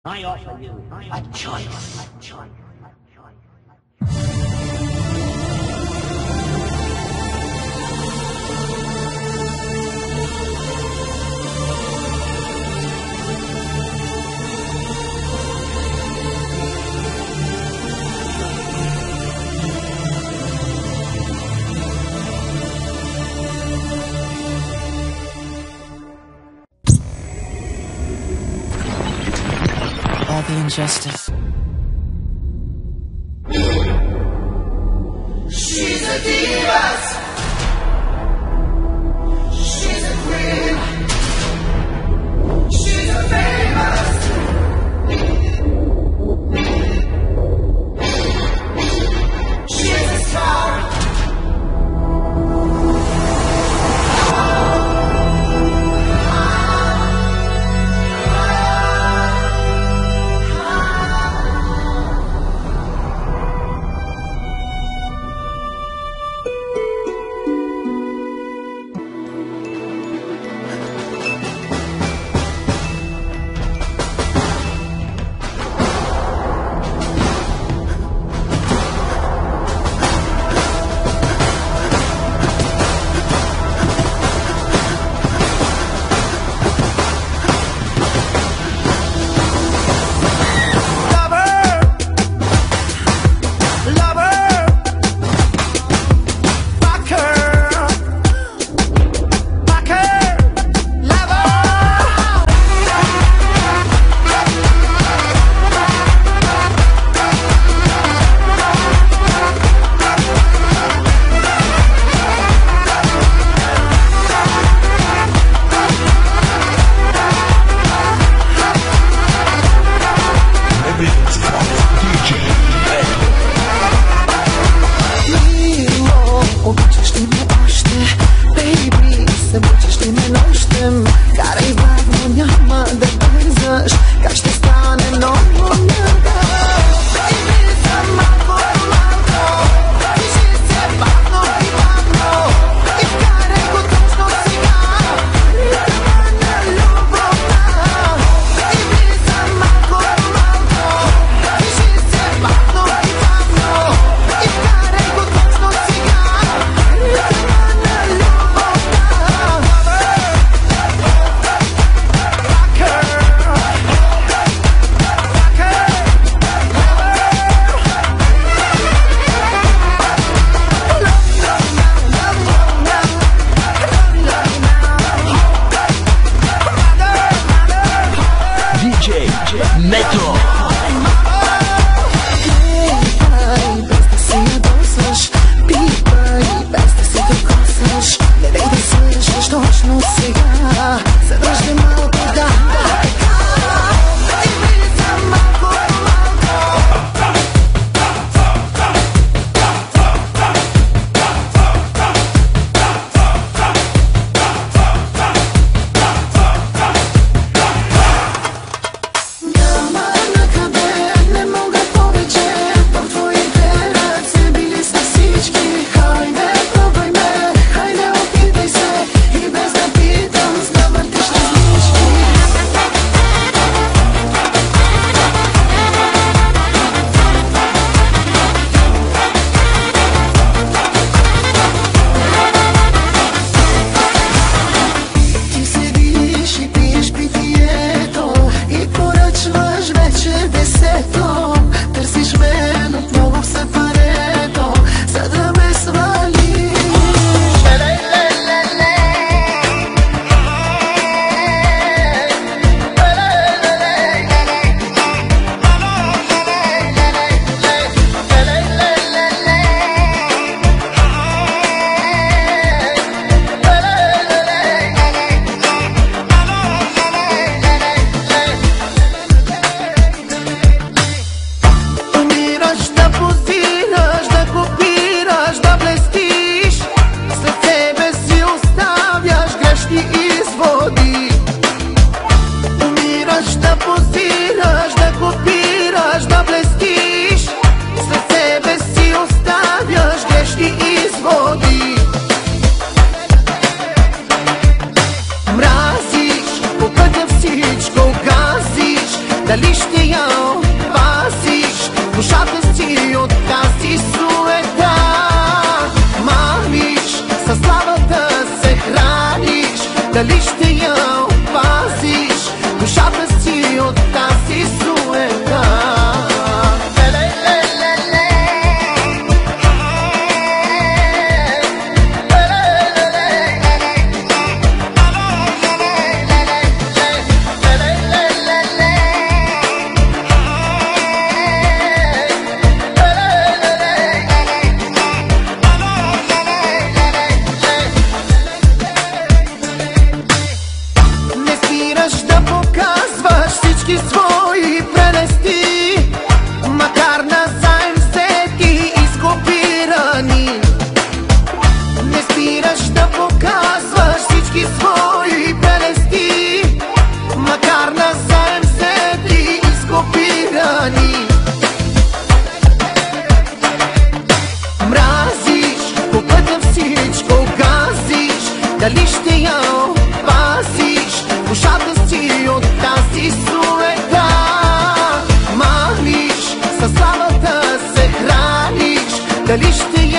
I offer you a choice. All the injustice. She's a diva. She's a queen. She's a famous. She's a star. Come on, дали ще я опазиш душата си от тази суета. Мамиш, със славата се храниш, дали ще я опазиш душата си от тази суета. Свои прелести, макар назаем взети и скопирани. Не спираш да показваш всички свои прелести, макар назаем взети и скопирани. Мразиш, по пътя всичко газиш, дали ще я опазиш душата си от тази суета. Мамиш, със славата се храниш, дали ще